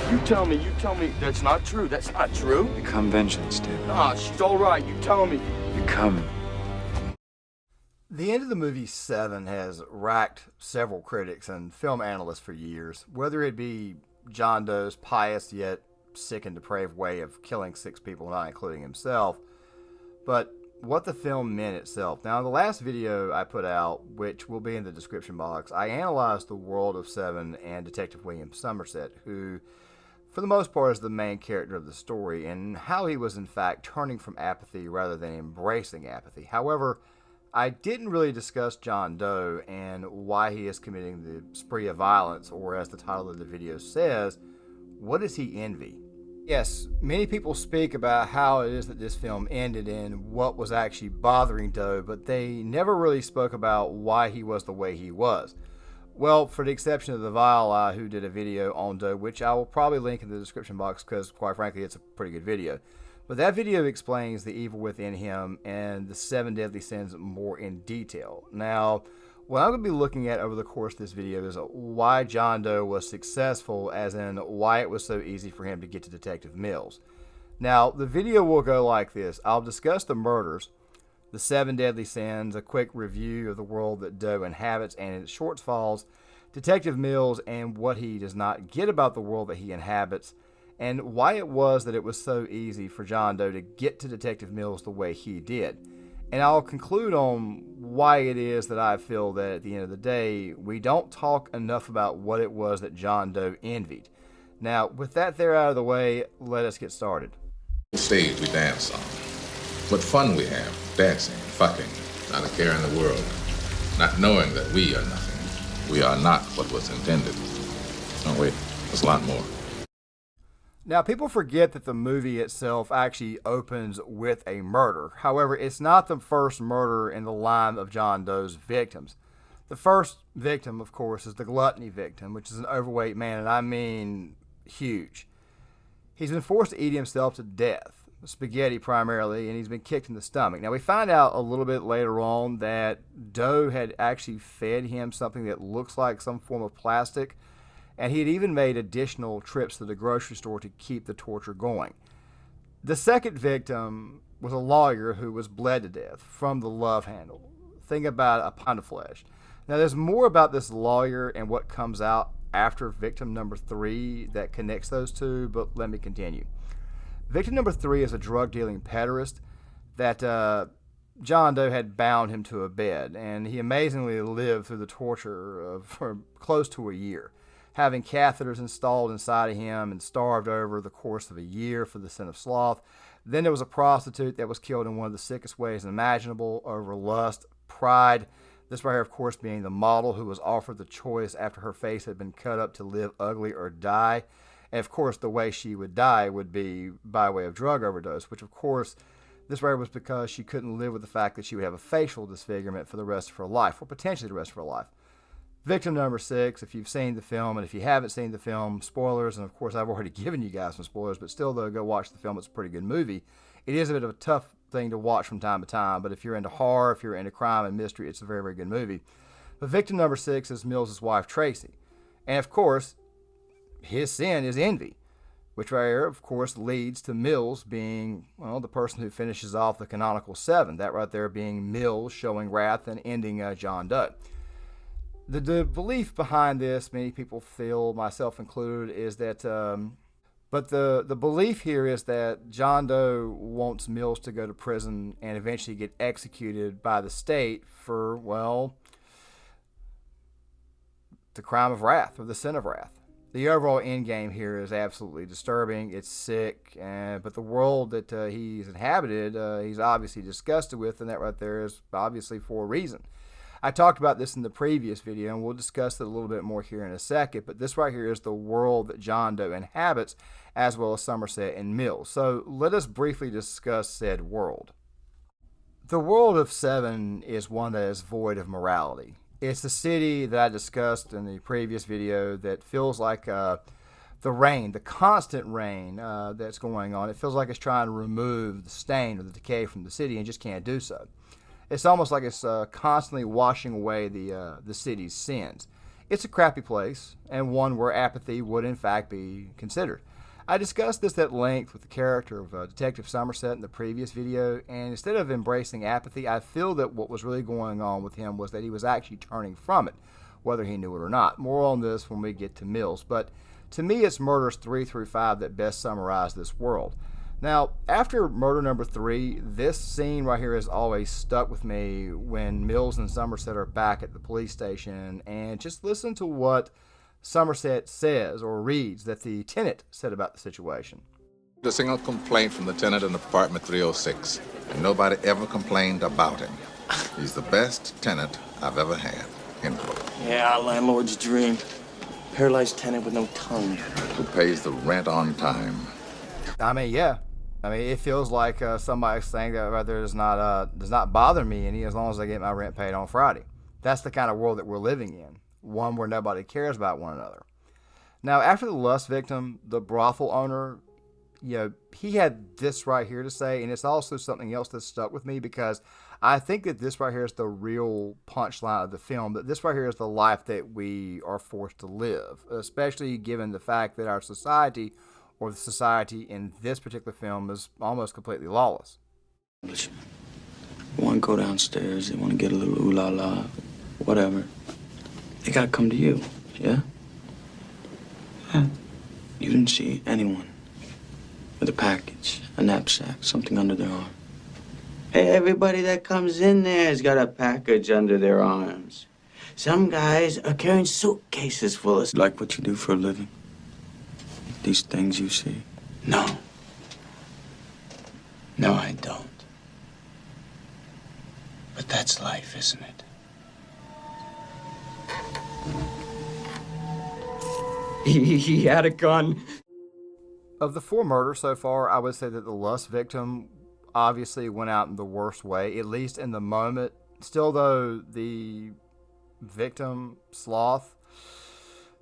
You tell me that's not true. That's not true. Become vengeance, David. Ah, she's all right. You tell me. Become. The end of the movie Se7en has racked several critics and film analysts for years, whether it be John Doe's pious yet sick and depraved way of killing 6 people, not including himself, but what the film meant itself. Now, in the last video I put out, which will be in the description box, I analyzed the world of Se7en and Detective William Somerset, who, for the most part, is the main character of the story, and how he was, in fact, turning from apathy rather than embracing apathy. However, I didn't really discuss John Doe and why he is committing the spree of violence, or as the title of the video says, what does he envy? Yes, many people speak about how it is that this film ended and what was actually bothering Doe, but they never really spoke about why he was the way he was. Well, for the exception of the Vile Eye, who did a video on Doe, which I will probably link in the description box because, quite frankly, it's a pretty good video. But that video explains the evil within him and the 7 deadly sins more in detail. Now, what I'm going to be looking at over the course of this video is why John Doe was successful, as in why it was so easy for him to get to Detective Mills. Now, the video will go like this. I'll discuss the murders, the 7 deadly sins, a quick review of the world that Doe inhabits and its shortfalls, Detective Mills and what he does not get about the world that he inhabits, and why it was that it was so easy for John Doe to get to Detective Mills the way he did. And I'll conclude on why it is that I feel that at the end of the day, we don't talk enough about what it was that John Doe envied. Now, with that there out of the way, let us get started. Stage we dance on. What fun we have, dancing, fucking, not a care in the world, not knowing that we are nothing. We are not what was intended. Oh wait, there's a lot more. Now, people forget that the movie itself actually opens with a murder. However, it's not the first murder in the line of John Doe's victims. The first victim, of course, is the gluttony victim, which is an overweight man, and I mean huge. He's been forced to eat himself to death, spaghetti primarily, and he's been kicked in the stomach. Now, we find out a little bit later on that Doe had actually fed him something that looks like some form of plastic, and he had even made additional trips to the grocery store to keep the torture going. The second victim was a lawyer who was bled to death from the love handle. Think about a pound of flesh. Now, there's more about this lawyer and what comes out after victim number 3 that connects those two, but let me continue. Victim number 3 is a drug-dealing pederast that John Doe had bound him to a bed, and he amazingly lived through the torture for close to a year, having catheters installed inside of him and starved over the course of a year for the sin of sloth. Then there was a prostitute that was killed in one of the sickest ways imaginable over lust, pride. This right here, of course, being the model who was offered the choice after her face had been cut up to live ugly or die. And, of course, the way she would die would be by way of drug overdose, which, of course, this right here was because she couldn't live with the fact that she would have a facial disfigurement for the rest of her life, or potentially the rest of her life. Victim number 6, if you've seen the film, and if you haven't seen the film, spoilers, and of course I've already given you guys some spoilers, but still though, go watch the film. It's a pretty good movie. It is a bit of a tough thing to watch from time to time, but if you're into horror, if you're into crime and mystery, it's a very, very good movie. But victim number 6 is Mills' wife, Tracy. And of course, his sin is envy, which right here, of course, leads to Mills being, well, the person who finishes off the canonical 7. That right there being Mills showing wrath and ending John Doe. The belief behind this, many people feel, myself included, is that, but the belief here is that John Doe wants Mills to go to prison and eventually get executed by the state for, well, the crime of wrath or the sin of wrath. The overall end game here is absolutely disturbing. It's sick, but the world that he's inhabited, he's obviously disgusted with, and that right there is obviously for a reason. I talked about this in the previous video, and we'll discuss it a little bit more here in a second, but this right here is the world that John Doe inhabits, as well as Somerset and Mills. So let us briefly discuss said world. The world of Se7en is one that is void of morality. It's the city that I discussed in the previous video that feels like the rain, the constant rain that's going on. It feels like it's trying to remove the stain or the decay from the city and just can't do so. It's almost like it's constantly washing away the city's sins. It's a crappy place, and one where apathy would in fact be considered. I discussed this at length with the character of Detective Somerset in the previous video, and instead of embracing apathy, I feel that what was really going on with him was that he was actually turning from it, whether he knew it or not. More on this when we get to Mills, but to me it's murders 3 through 5 that best summarize this world. Now, after murder number 3, this scene right here has always stuck with me when Mills and Somerset are back at the police station, and just listen to what Somerset says or reads that the tenant said about the situation. A single complaint from the tenant in apartment 306, and nobody ever complained about him. He's the best tenant I've ever had. End quote. Yeah, landlord's dream. Paralyzed tenant with no tongue. Who pays the rent on time. I mean, yeah. I mean, it feels like somebody saying that right there does not bother me any as long as I get my rent paid on Friday. That's the kind of world that we're living in, one where nobody cares about one another. Now, after the lust victim, the brothel owner, he had this right here to say, and it's also something else that stuck with me because I think that this right here is the real punchline of the film, that this right here is the life that we are forced to live, especially given the fact that our society, or the society in this particular film, is almost completely lawless. Listen, they want to go downstairs, they want to get a little ooh la la, whatever. They gotta come to you, yeah? Yeah. You didn't see anyone with a package, a knapsack, something under their arm. Hey, everybody that comes in there has got a package under their arms. Some guys are carrying suitcases full of... Like what you do for a living? These things you see? No. No, I don't. But that's life, isn't it? He had a gun. Of the 4 murders so far, I would say that the lust victim obviously went out in the worst way, at least in the moment. Still, though, the victim, Sloth,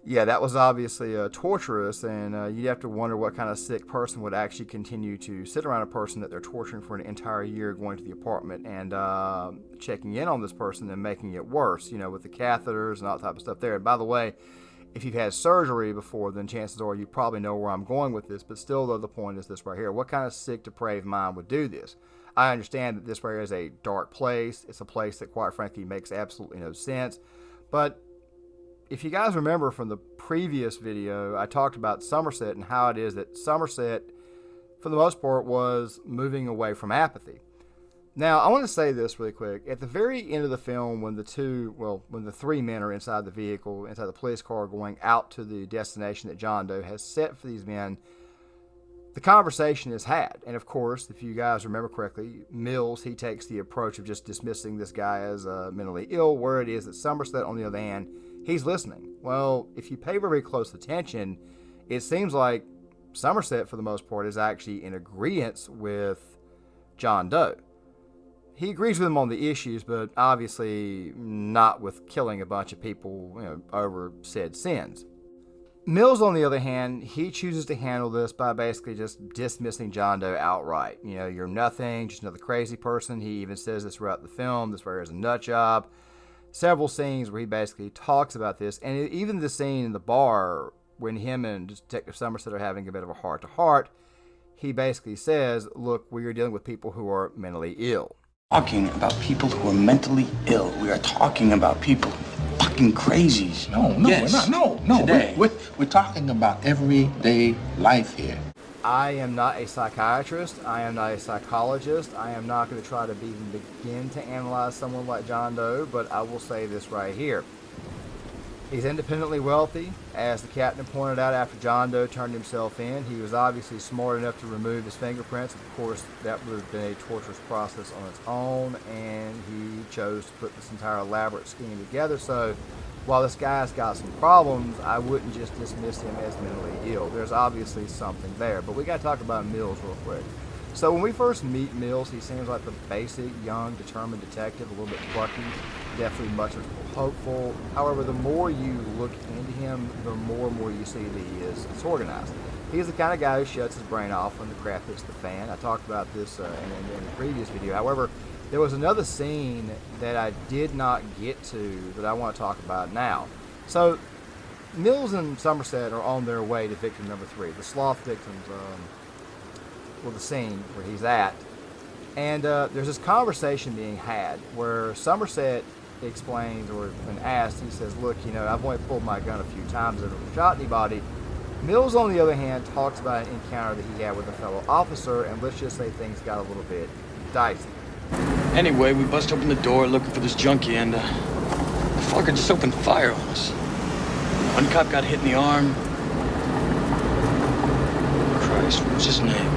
yeah, that was obviously torturous, and you'd have to wonder what kind of sick person would actually continue to sit around a person that they're torturing for an entire year, going to the apartment and checking in on this person and making it worse, with the catheters and all that type of stuff there. And by the way, if you've had surgery before, then chances are you probably know where I'm going with this, but still, though, the point is this right here. What kind of sick, depraved mind would do this? I understand that this right here is a dark place. It's a place that, quite frankly, makes absolutely no sense, but if you guys remember from the previous video, I talked about Somerset and how it is that Somerset, for the most part, was moving away from apathy. Now, I want to say this really quick. At the very end of the film, when the 3 men are inside the vehicle, inside the police car, going out to the destination that John Doe has set for these men, the conversation is had. And of course, if you guys remember correctly, Mills, he takes the approach of just dismissing this guy as mentally ill, where it is that Somerset, on the other hand, he's listening. Well, if you pay very close attention, it seems like Somerset, for the most part, is actually in agreement with John Doe. He agrees with him on the issues, but obviously not with killing a bunch of people, over said sins. Mills, on the other hand, he chooses to handle this by basically just dismissing John Doe outright. You're nothing, just another crazy person. He even says this throughout the film. This right here is a nut job. Several scenes where he basically talks about this, and even the scene in the bar when him and Detective Somerset are having a bit of a heart-to-heart, he basically says, look, we are dealing with people who are mentally ill. Talking about people who are mentally ill. We are talking about people who are fucking crazies. No, yes. we're not. No. Today. We're talking about everyday life here. I am not a psychiatrist. I am not a psychologist. I am not going to try to even begin to analyze someone like John Doe, but I will say this right here. He's independently wealthy. As the captain pointed out after John Doe turned himself in, he was obviously smart enough to remove his fingerprints. Of course, that would have been a torturous process on its own, and he chose to put this entire elaborate scheme together. So while this guy's got some problems, I wouldn't just dismiss him as mentally ill. There's obviously something there, but we got to talk about Mills real quick. So when we first meet Mills, he seems like the basic, young, determined detective, a little bit plucky, definitely much hopeful. However, the more you look into him, the more and more you see that he is disorganized. He's the kind of guy who shuts his brain off when the crap hits the fan. I talked about this in the previous video. However, there was another scene that I did not get to that I want to talk about now. So, Mills and Somerset are on their way to victim number 3. The sloth victims, the scene where he's at. And there's this conversation being had where Somerset explains, or when asked, he says, look, I've only pulled my gun a few times, I've never shot anybody. Mills, on the other hand, talks about an encounter that he had with a fellow officer, and let's just say things got a little bit dicey. Anyway, we bust open the door looking for this junkie, and the fucker just opened fire on us. One cop got hit in the arm. Christ, what was his name?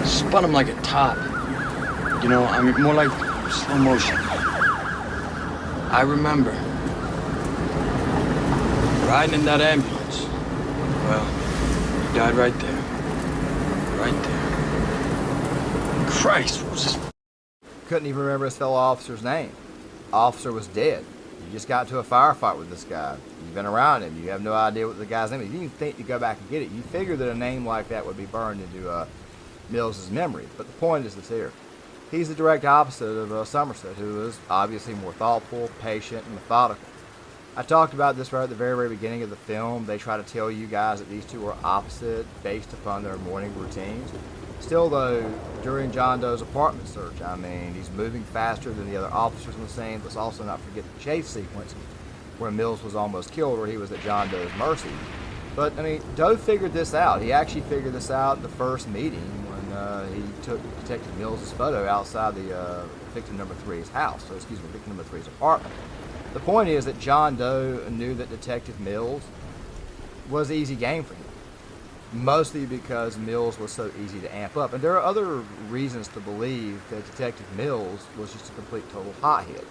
Spun him like a top. More like slow motion. I remember riding in that ambulance. Well, he died right there. Right there. Christ, what was his... Couldn't even remember his fellow officer's name. Officer was dead. You just got into a firefight with this guy. You've been around him. You have no idea what the guy's name is. You didn't even think to go back and get it. You figure that a name like that would be burned into Mills's memory. But the point is this here. He's the direct opposite of Somerset, who is obviously more thoughtful, patient, and methodical. I talked about this right at the very, very beginning of the film. They try to tell you guys that these two are opposite based upon their morning routines. Still, though, during John Doe's apartment search, he's moving faster than the other officers on the scene. Let's also not forget the chase sequence where Mills was almost killed, where he was at John Doe's mercy. But, Doe figured this out. He actually figured this out in the first meeting when he took Detective Mills' photo outside the victim number 3's house. Victim number 3's apartment. The point is that John Doe knew that Detective Mills was easy game for him. Mostly because Mills was so easy to amp up. And there are other reasons to believe that Detective Mills was just a complete total hothead.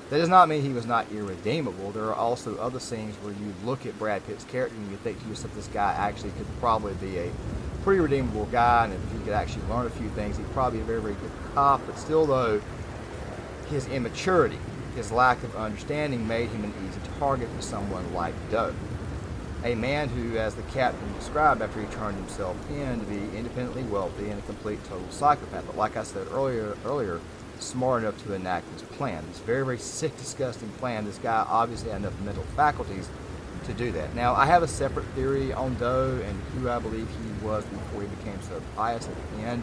That does not mean he was not irredeemable. There are also other scenes where you look at Brad Pitt's character and you think to yourself, this guy actually could probably be a pretty redeemable guy, and if he could actually learn a few things, he'd probably be a very, very good cop. But still, though, his immaturity, his lack of understanding made him an easy target for someone like Doe. A man who, as the captain described after he turned himself in, to be independently wealthy and a complete total psychopath. But like I said earlier, smart enough to enact this plan. This very, very sick, disgusting plan. This guy obviously had enough mental faculties to do that. Now, I have a separate theory on Doe and who I believe he was before he became so pious at the end.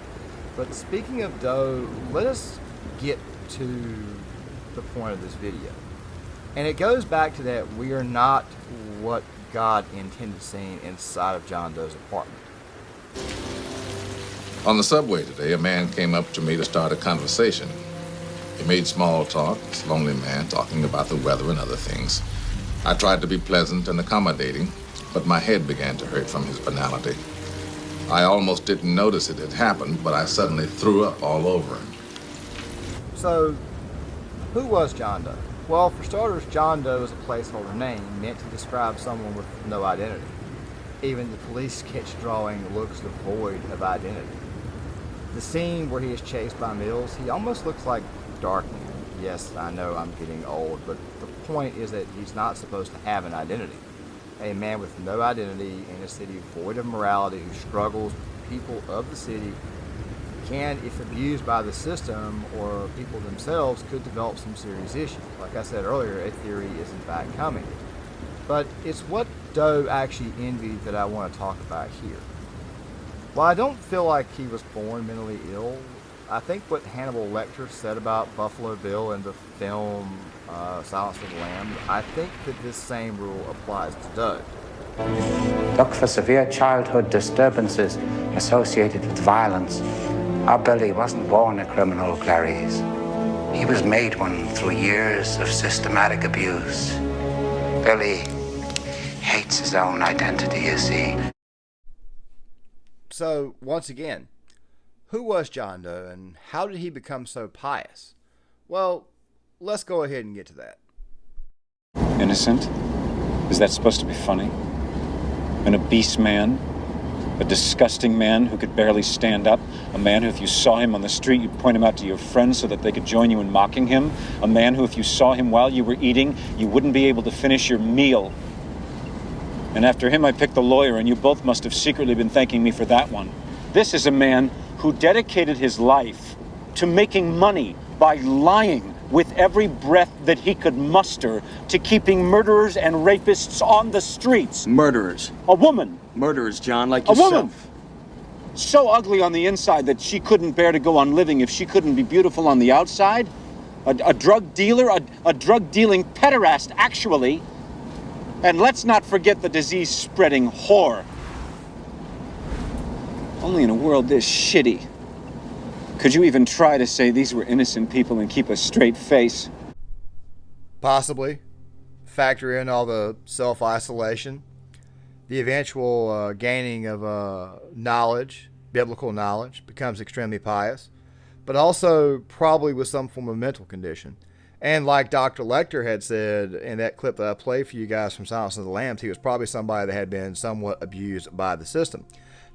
But speaking of Doe, let us get to the point of this video. And it goes back to that we are not what God intended seeing inside of John Doe's apartment. On the subway today, a man came up to me to start a conversation. He made small talk, this lonely man talking about the weather and other things. I tried to be pleasant and accommodating, but my head began to hurt from his banality. I almost didn't notice it had happened, but I suddenly threw up all over him. So, who was John Doe? Well, for starters, John Doe is a placeholder name meant to describe someone with no identity. Even the police sketch drawing looks devoid of identity. The scene where he is chased by Mills, he almost looks like Darkman. Yes, I know I'm getting old, but the point is that he's not supposed to have an identity. A man with no identity in a city void of morality who struggles with people of the city can, if abused by the system or people themselves, could develop some serious issues. Like I said earlier, a theory is in fact coming. But it's what Doe actually envied that I want to talk about here. While I don't feel like he was born mentally ill, I think what Hannibal Lecter said about Buffalo Bill in the film Silence of the Lambs, I think that this same rule applies to Doe. Look for severe childhood disturbances associated with violence. Our Billy wasn't born a criminal, Clarice. He was made one through years of systematic abuse. Billy hates his own identity, you see. So, once again, who was John Doe and how did he become so pious? Well, let's go ahead and get to that. Innocent? Is that supposed to be funny? An obese man? A disgusting man who could barely stand up? A man who, if you saw him on the street, you'd point him out to your friends so that they could join you in mocking him? A man who, if you saw him while you were eating, you wouldn't be able to finish your meal? And after him, I picked the lawyer, and you both must have secretly been thanking me for that one. This is a man who dedicated his life to making money by lying. with every breath that he could muster to keeping murderers and rapists on the streets. Murderers. A woman. Murderers, John, like A yourself. woman. So ugly on the inside that she couldn't bear to go on living if she couldn't be beautiful on the outside. A drug dealer, a drug-dealing pederast, actually. And let's not forget the disease-spreading whore. Only in a world this shitty could you even try to say these were innocent people and keep a straight face. Possibly. Factor in all the self-isolation, the eventual gaining of knowledge, biblical knowledge, becomes extremely pious, but also probably with some form of mental condition. And like Dr. Lecter had said in that clip that I played for you guys from Silence of the Lambs, he was probably somebody that had been somewhat abused by the system.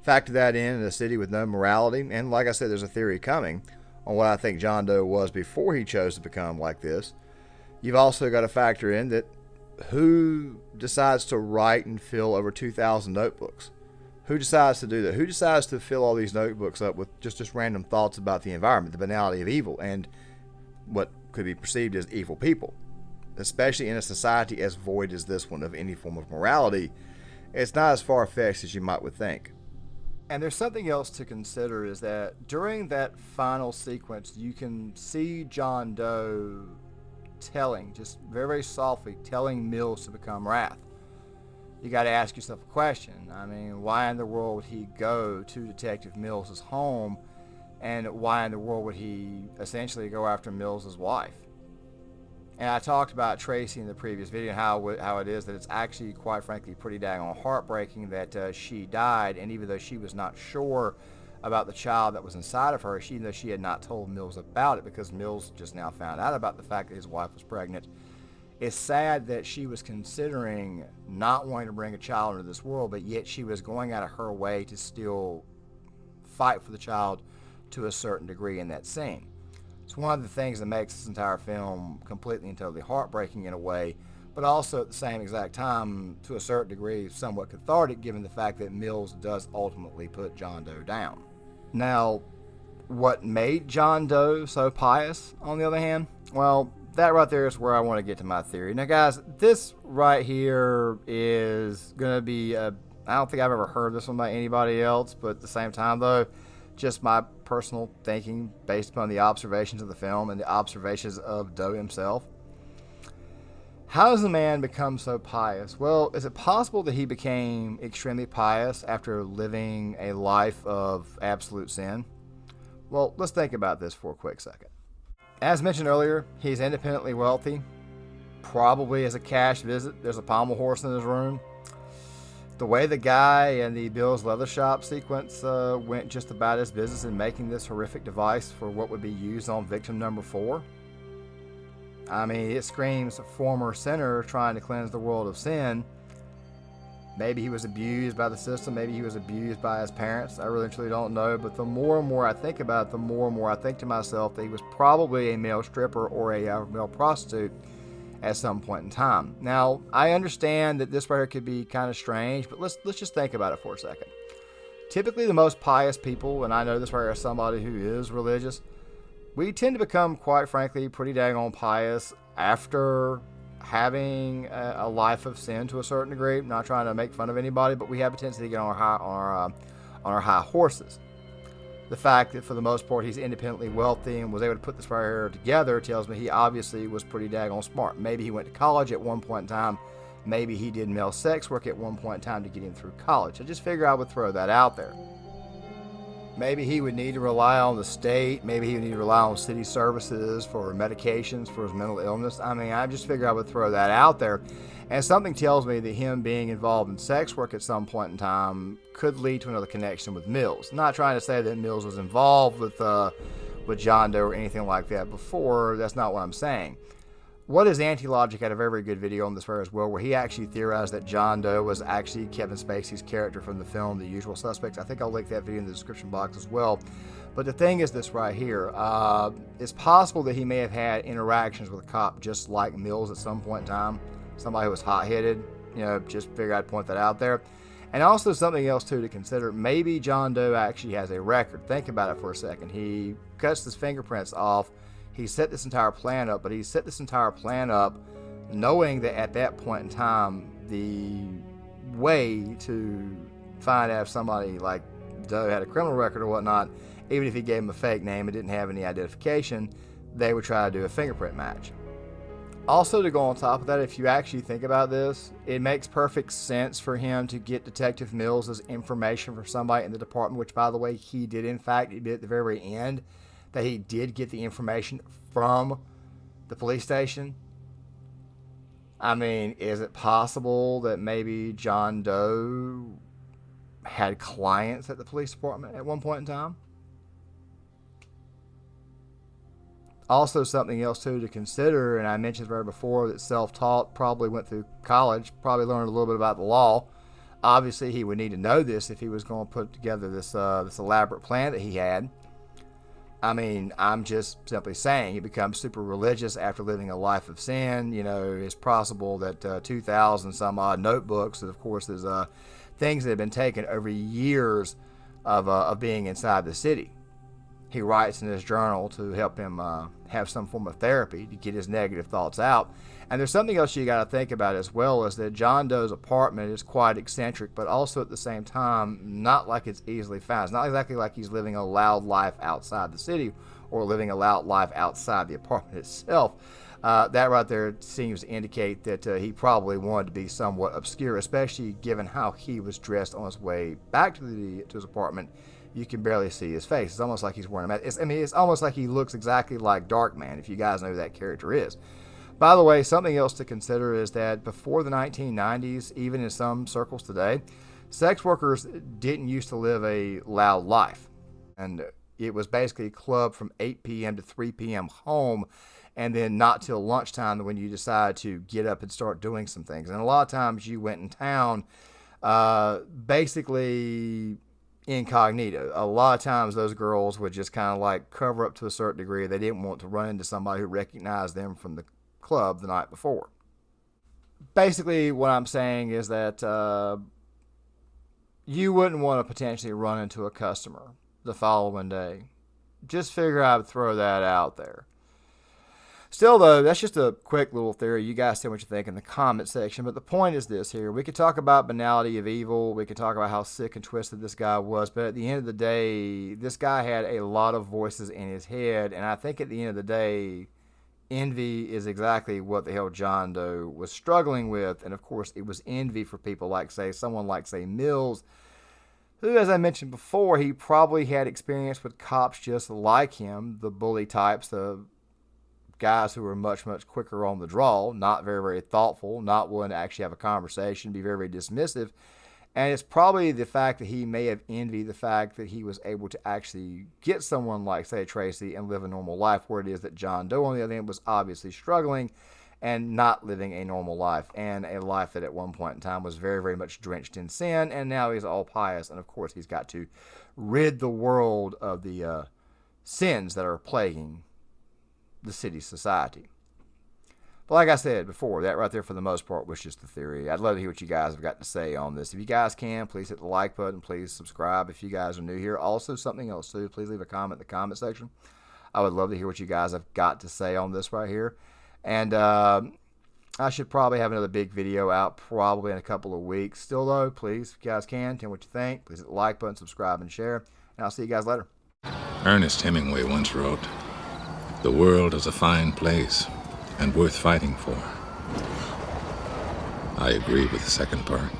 Factor that in a city with no morality, and like I said, there's a theory coming on what I think John Doe was before he chose to become like this. You've also got to factor in that who decides to write and fill over 2,000 notebooks? Who decides to do that? Who decides to fill all these notebooks up with just random thoughts about the environment, the banality of evil, and what could be perceived as evil people? Especially in a society as void as this one of any form of morality, it's not as far-fetched as you might would think. And there's something else to consider is that during that final sequence, you can see John Doe telling, just very, very softly, telling Mills to become wrath. You got to ask yourself a question. I mean, why in the world would he go to Detective Mills' home, and why in the world would he essentially go after Mills' wife? And I talked about Tracy in the previous video, how it is that it's actually, quite frankly, pretty daggone heartbreaking that she died, and even though she was not sure about the child that was inside of her, even though she had not told Mills about it, because Mills just now found out about the fact that his wife was pregnant, it's sad that she was considering not wanting to bring a child into this world, but yet she was going out of her way to still fight for the child to a certain degree in that scene. It's one of the things that makes this entire film completely and totally heartbreaking in a way, but also at the same exact time, to a certain degree, somewhat cathartic, given the fact that Mills does ultimately put John Doe down. Now, what made John Doe so pious, on the other hand? Well, that right there is where I want to get to my theory. Now, guys, this right here is going to be I don't think I've ever heard this one by anybody else, but at the same time, though, just my personal thinking based upon the observations of the film and the observations of Doe himself. How does a man become so pious? Well, is it possible that he became extremely pious after living a life of absolute sin? Well, let's think about this for a quick second. As mentioned earlier, he's independently wealthy, probably as a cash visit. There's a pommel horse in his room. The way the guy in the Bill's Leather Shop sequence went just about his business in making this horrific device for what would be used on victim number 4. I mean, it screams former sinner trying to cleanse the world of sin. Maybe he was abused by the system. Maybe he was abused by his parents. I really truly don't know. But the more and more I think about it, the more and more I think to myself that he was probably a male stripper or a male prostitute at some point in time. Now, I understand that this right here could be kind of strange, but let's just think about it for a second. Typically, the most pious people, and I know this right here as somebody who is religious, we tend to become, quite frankly, pretty daggone pious after having a life of sin to a certain degree. I'm not trying to make fun of anybody, but we have a tendency to get on our high horses. The fact that for the most part he's independently wealthy and was able to put this right here together tells me he obviously was pretty daggone smart. Maybe he went to college at one point in time. Maybe he did male sex work at one point in time to get him through college. I just figure I would throw that out there. Maybe he would need to rely on the state. Maybe he would need to rely on city services for medications for his mental illness. I mean, I just figure I would throw that out there. And something tells me that him being involved in sex work at some point in time could lead to another connection with Mills. I'm not trying to say that Mills was involved with John Doe or anything like that before. That's not what I'm saying. What is Anti-Logic had a very, very good video on this as well, where he actually theorized that John Doe was actually Kevin Spacey's character from the film The Usual Suspects. I think I'll link that video in the description box as well. But the thing is this right here. It's possible that he may have had interactions with a cop just like Mills at some point in time. Somebody who was hot-headed. Just figured I'd point that out there. And also something else, too, to consider. Maybe John Doe actually has a record. Think about it for a second. He cuts his fingerprints off He set this entire plan up, but he set this entire plan up knowing that at that point in time, the way to find out if somebody like Doe had a criminal record or whatnot, even if he gave him a fake name and didn't have any identification, they would try to do a fingerprint match. Also, to go on top of that, if you actually think about this, it makes perfect sense for him to get Detective Mills' information from somebody in the department, which, by the way, he did in fact admit at the very end that he did get the information from the police station. I mean, is it possible that maybe John Doe had clients at the police department at one point in time? Also, something else too to consider, and I mentioned right before that self-taught, probably went through college, probably learned a little bit about the law. Obviously, he would need to know this if he was going to put together this elaborate plan that he had. I mean, I'm just simply saying he becomes super religious after living a life of sin. You know, it's possible that 2,000 some odd notebooks, that of course is things that have been taken over years of being inside the city. He writes in his journal to help him have some form of therapy to get his negative thoughts out. And there's something else you got to think about as well, is that John Doe's apartment is quite eccentric, but also at the same time, not like it's easily found. It's not exactly like he's living a loud life outside the city or living a loud life outside the apartment itself. That right there seems to indicate that he probably wanted to be somewhat obscure, especially given how he was dressed on his way back to his apartment. You can barely see his face. It's almost like he's wearing a mask. It's almost like he looks exactly like Darkman, if you guys know who that character is. By the way, something else to consider is that before the 1990s, even in some circles today, sex workers didn't used to live a loud life. And it was basically a club from 8 p.m. to 3 p.m. home, and then not till lunchtime when you decide to get up and start doing some things. And a lot of times you went in town basically incognito. A lot of times those girls would just kind of like cover up to a certain degree. They didn't want to run into somebody who recognized them from the club the night before. Basically what I'm saying is that you wouldn't want to potentially run into a customer the following day. Just figure I would throw that out there. Still, though, that's just a quick little theory. You guys say what you think in the comment section. But the point is this here. We could talk about banality of evil. We could talk about how sick and twisted this guy was. But at the end of the day, this guy had a lot of voices in his head. And I think at the end of the day, envy is exactly what the hell John Doe was struggling with. And, of course, it was envy for people like, someone like Mills, who, as I mentioned before, he probably had experience with cops just like him, the bully types, the guys who were much, much quicker on the draw, not very, very thoughtful, not willing to actually have a conversation, be very, very dismissive. And it's probably the fact that he may have envied the fact that he was able to actually get someone like, say, Tracy and live a normal life, where it is that John Doe, on the other hand, was obviously struggling and not living a normal life, and a life that at one point in time was very, very much drenched in sin, and now he's all pious, and of course he's got to rid the world of the sins that are plaguing the city's society. But like I said before, that right there for the most part was just the theory. I'd love to hear what you guys have got to say on this. If you guys can, please hit the like button. Please subscribe if you guys are new here. Also, something else too, please leave a comment in the comment section. I would love to hear what you guys have got to say on this right here. And I should probably have another big video out probably in a couple of weeks. Still though, please, if you guys can, tell me what you think. Please hit the like button, subscribe, and share. And I'll see you guys later. Ernest Hemingway once wrote, "The world is a fine place and worth fighting for." I agree with the second part.